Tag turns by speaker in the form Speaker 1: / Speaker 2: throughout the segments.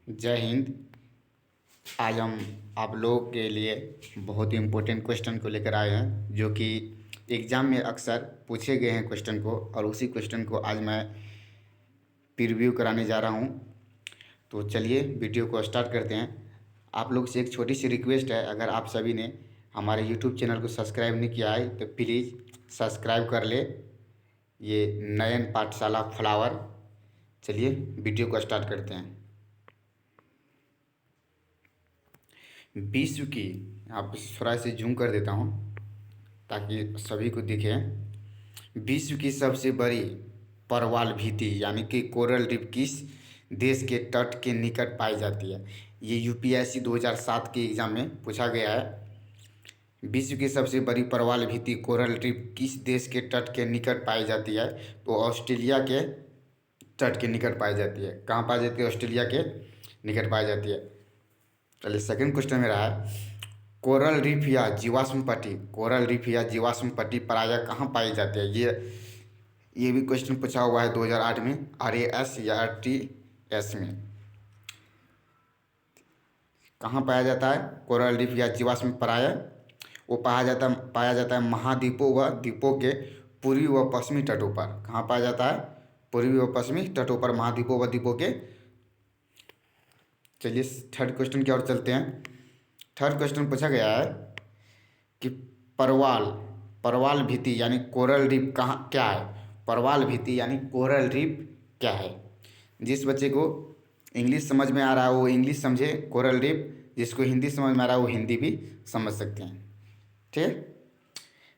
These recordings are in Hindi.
Speaker 1: जय हिंद। आज हम आप लोगों के लिए बहुत ही इम्पोर्टेंट क्वेश्चन को लेकर आए हैं, जो कि एग्ज़ाम में अक्सर पूछे गए हैं क्वेश्चन को, और उसी क्वेश्चन को आज मैं प्रीव्यू कराने जा रहा हूं। तो चलिए वीडियो को स्टार्ट करते हैं। आप लोग से एक छोटी सी रिक्वेस्ट है, अगर आप सभी ने हमारे यूट्यूब चैनल को सब्सक्राइब नहीं किया है तो प्लीज़ सब्सक्राइब कर ले। ये नयन पाठशाला फ्लावर। चलिए वीडियो को स्टार्ट करते हैं। विश्व की, आप थोड़ा से जूम कर देता हूँ ताकि सभी को दिखे। विश्व की सबसे बड़ी परवाल भित्ति यानी कि कोरल रीफ किस देश के तट के निकट पाई जाती है? ये यूपीएससी 2007 के एग्ज़ाम में पूछा गया है। विश्व की सबसे बड़ी परवाल भित्ति कोरल रीफ किस देश के तट के निकट पाई जाती है? तो ऑस्ट्रेलिया के तट के निकट पाई जाती है। कहाँ पाई जाती है? ऑस्ट्रेलिया के निकट पाई जाती है। चलिए सेकंड क्वेश्चन मेरा है, कोरल रीफ या जीवाश्म पट्टी, कोरल रीफ या जीवाश्म पट्टी प्रायः कहाँ पाई जाती है? ये भी क्वेश्चन पूछा हुआ है 2008 में RAS या RTS में। कहाँ पाया जाता है कोरल रीफ या जीवाश्म? प्रायः वो पाया जाता है महाद्वीपों व द्वीपों के पूर्वी व पश्चिमी तटों पर। कहाँ पाया जाता है? पूर्वी व पश्चिमी तटों पर, महाद्वीपों व द्वीपों के। चलिए थर्ड क्वेश्चन की ओर चलते हैं। थर्ड क्वेश्चन पूछा गया है कि परवाल भित्ति यानी कोरल रीफ कहाँ क्या है? परवाल भित्ति यानी कोरल रीफ क्या है? जिस बच्चे को इंग्लिश समझ में आ रहा है वो इंग्लिश समझे कोरल रीफ, जिसको हिंदी समझ में आ रहा है वो हिंदी भी समझ सकते हैं। ठीक,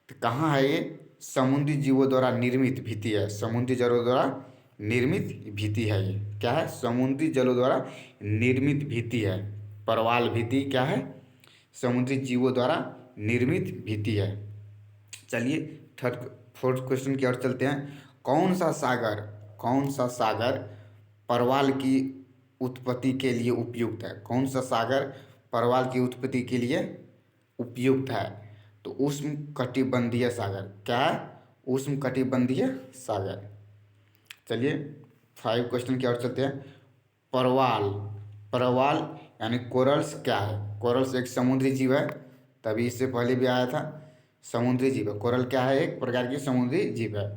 Speaker 1: तो कहाँ है ये? समुद्री जीवों द्वारा निर्मित भित्ति है। समुद्री जलों द्वारा निर्मित भित्ति है। ये क्या है? समुद्री जलों द्वारा निर्मित भित्ति है। परवाल भित्ति क्या है? समुद्री जीवों द्वारा निर्मित भित्ति है। चलिए फोर्थ क्वेश्चन की ओर चलते हैं। कौन सा सागर परवाल की उत्पत्ति के लिए उपयुक्त है? कौन सा सागर परवाल की उत्पत्ति के लिए उपयुक्त है? तो उष्णकटिबंधीय सागर। क्या है? उष्णकटिबंधीय सागर। चलिए 5 क्वेश्चन की ओर चलते हैं। परवाल यानी कोरल्स क्या है? कोरल्स एक समुद्री जीव है, तभी इससे पहले भी आया था। समुद्री जीव है कोरल। क्या है? एक प्रकार की समुद्री जीव है।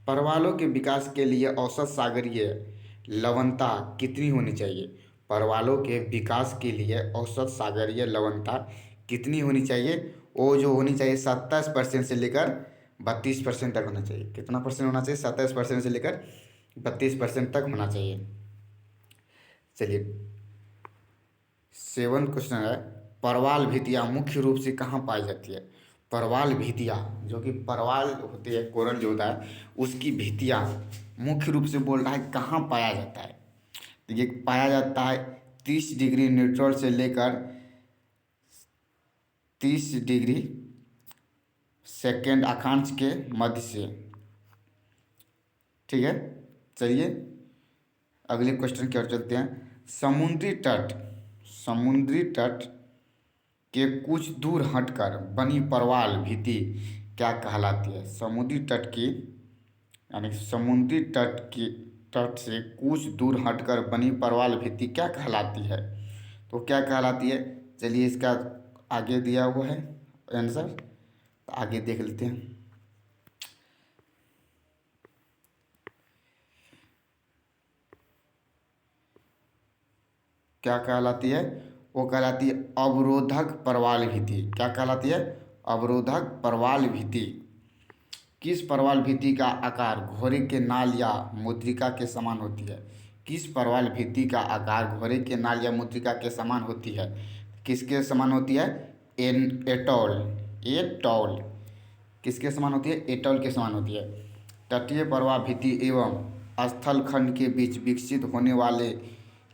Speaker 1: परवालों के विकास के लिए औसत सागरीय लवणता कितनी होनी चाहिए? परवालों के विकास के लिए औसत सागरीय लवणता कितनी होनी चाहिए? वो जो होनी चाहिए 27% से लेकर 32% तक होना चाहिए। कितना परसेंट होना चाहिए? 27% से लेकर 32% तक होना चाहिए। चलिए 7 क्वेश्चन है, परवाल भित्तियाँ मुख्य रूप से कहाँ पाई जाती है? परवाल भित्तियाँ, जो कि परवाल होती है, कोरल जो होता है, उसकी भित्तियाँ मुख्य रूप से बोल रहा है कहाँ पाया जाता है? तो ये पाया जाता है 30 डिग्री न्यूट्रल से लेकर 30 डिग्री सेकेंड अक्षांश के मध्य से। ठीक है, चलिए अगले क्वेश्चन की ओर चलते हैं। समुद्री तट के कुछ दूर हटकर बनी परवाल भित्ति क्या कहलाती है? समुद्री तट की यानी समुद्री तट से कुछ दूर हटकर बनी परवाल भित्ति क्या कहलाती है? तो क्या कहलाती है? चलिए इसका आगे दिया हुआ है आंसर, तो आगे देख लेते हैं। क्या कहलाती है? वो कहलाती है अवरोधक परवाल भित्ति। क्या कहलाती है? अवरोधक परवाल भित्ति। किस परवाल भित्ति का आकार घोड़े के नाल या मुद्रिका के समान होती है? किस परवाल भित्ति का आकार घोड़े के नाल या मुद्रिका के समान होती है? किसके समान होती है? एटॉल। किसके समान होती है? एटॉल के समान होती है। तटीय परवाल भित्ति एवं स्थल खंड के बीच विकसित होने वाले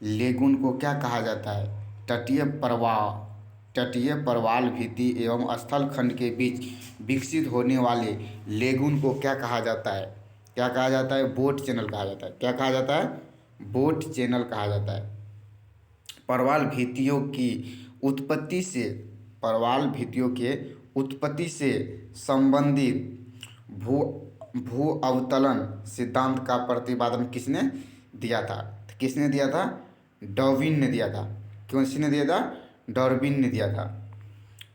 Speaker 1: लेगुन को क्या कहा जाता है? तटीय परवाल भित्ति एवं स्थल खंड के बीच विकसित होने वाले लेगुन को क्या कहा जाता है? क्या कहा जाता है? बोट चैनल कहा जाता है। क्या कहा जाता है? बोट चैनल कहा जाता है। परवाल भित्तियों के उत्पत्ति से संबंधित भू अवतलन सिद्धांत का प्रतिपादन किसने दिया था? किसने दिया था? डार्विन ने दिया था। कौन सी ने दिया था? डार्विन ने दिया था।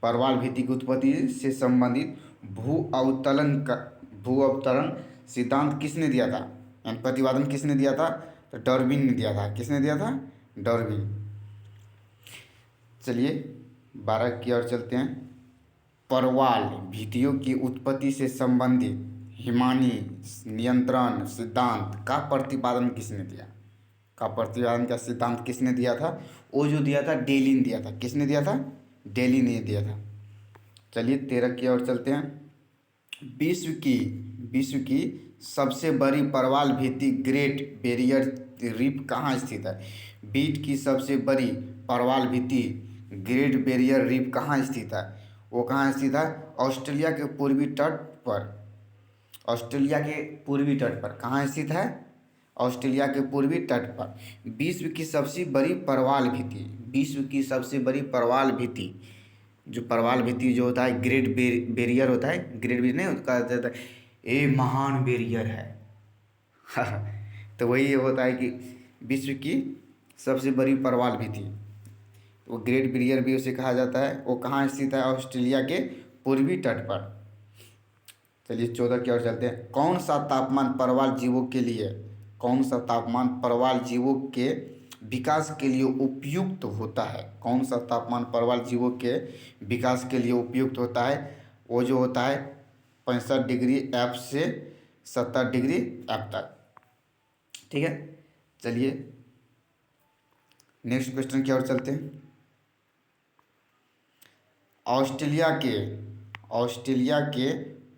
Speaker 1: परवाल भित्ति की उत्पत्ति से संबंधित भू अवतरण सिद्धांत किसने दिया था, यानी प्रतिपादन किसने दिया था? तो डार्विन ने दिया था। किसने दिया था? डार्विन। चलिए 12 की ओर चलते हैं। परवाल भित्तियों की उत्पत्ति से संबंधित हिमानी नियंत्रण सिद्धांत का प्रतिपादन किसने दिया? का प्रतिपादन का सिद्धांत किसने दिया था? वो जो दिया था डेली ने दिया था। किसने दिया था? डेली ने दिया था। चलिए 13 की ओर चलते हैं। विश्व की सबसे बड़ी परवाल भित्ति ग्रेट बैरियर रीफ कहाँ स्थित है? बीट की सबसे बड़ी परवाल भित्ति ग्रेट बैरियर रीफ कहाँ स्थित है? वो कहाँ स्थित है? ऑस्ट्रेलिया के पूर्वी तट पर। ऑस्ट्रेलिया के पूर्वी तट पर कहाँ स्थित है? ऑस्ट्रेलिया के पूर्वी तट पर। विश्व की सबसे बड़ी परवाल भित्ति, विश्व की सबसे बड़ी परवाल भित्ति, जो परवाल भित्ति जो होता है ग्रेट बैरियर होता है, ग्रेट बैरियर नहीं कहा जाता है ये महान बैरियर है। तो वही होता है कि विश्व की सबसे बड़ी परवाल भित्ति, वो ग्रेट बैरियर भी उसे कहा जाता है। वो कहाँ स्थित है? ऑस्ट्रेलिया के पूर्वी तट पर। चलिए 14 की ओर चलते हैं। कौन सा तापमान परवाल जीवों के लिए, कौन सा तापमान परवाल जीवों के विकास के लिए उपयुक्त होता है? कौन सा तापमान परवाल जीवों के विकास के लिए उपयुक्त होता है? वो जो होता है 65 डिग्री एफ से 70 डिग्री एफ तक। ठीक है, चलिए नेक्स्ट क्वेश्चन की ओर चलते हैं। ऑस्ट्रेलिया के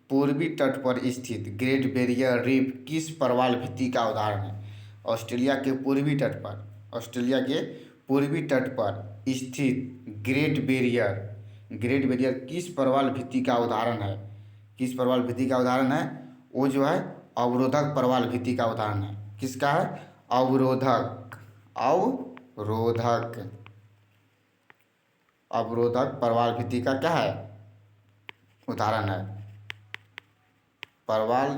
Speaker 1: पूर्वी तट पर स्थित ग्रेट बैरियर रीफ किस परवाल भित्ति का उदाहरण है? ऑस्ट्रेलिया के पूर्वी तट पर, ऑस्ट्रेलिया के पूर्वी तट पर स्थित ग्रेट बैरियर किस परवाल भित्ति का उदाहरण है? किस परवाल भित्ति का उदाहरण है? वो जो है अवरोधक परवाल भित्ति का उदाहरण है। किसका है? अवरोधक परवाल भित्ति का क्या है? उदाहरण है परवाल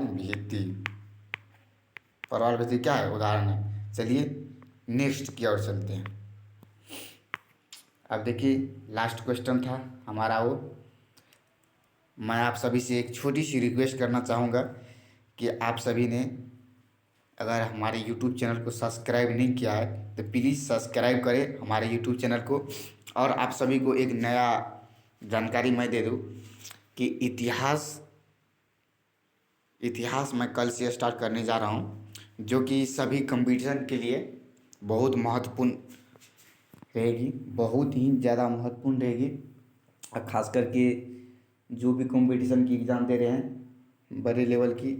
Speaker 1: भित्ति क्या है? उदाहरण है। चलिए नेक्स्ट की ओर चलते हैं। अब देखिए लास्ट क्वेश्चन था हमारा वो। मैं आप सभी से एक छोटी सी रिक्वेस्ट करना चाहूँगा कि आप सभी ने अगर हमारे यूट्यूब चैनल को सब्सक्राइब नहीं किया है तो प्लीज़ सब्सक्राइब करें हमारे यूट्यूब चैनल को। और आप सभी को एक नया जानकारी मैं दे दूँ कि इतिहास मैं कल से स्टार्ट करने जा रहा हूँ, जो कि सभी कंपटीशन के लिए बहुत महत्वपूर्ण रहेगी, बहुत ही ज़्यादा महत्वपूर्ण रहेगी। और ख़ास करके जो भी कंपटीशन की एग्ज़ाम दे रहे हैं बड़े लेवल की,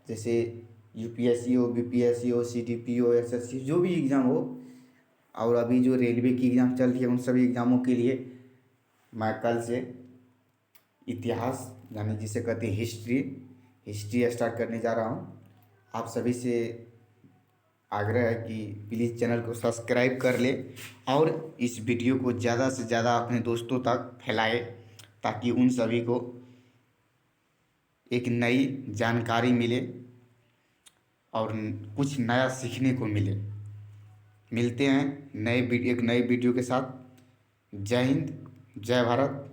Speaker 1: जैसे यूपीएससी हो, बीपीएससी हो, सीटीपी हो, एसएससी, जो भी एग्ज़ाम हो, और अभी जो रेलवे की एग्ज़ाम चल रही है उन सभी एग्ज़ामों के लिए मैं कल से इतिहास यानी जिसे कहते हैं हिस्ट्री स्टार्ट करने जा रहा हूँ। आप सभी से आग्रह है कि प्लीज़ चैनल को सब्सक्राइब कर ले और इस वीडियो को ज़्यादा से ज़्यादा अपने दोस्तों तक फैलाए, ताकि उन सभी को एक नई जानकारी मिले और कुछ नया सीखने को मिले। मिलते हैं एक नए वीडियो के साथ। जय हिंद, जय भारत।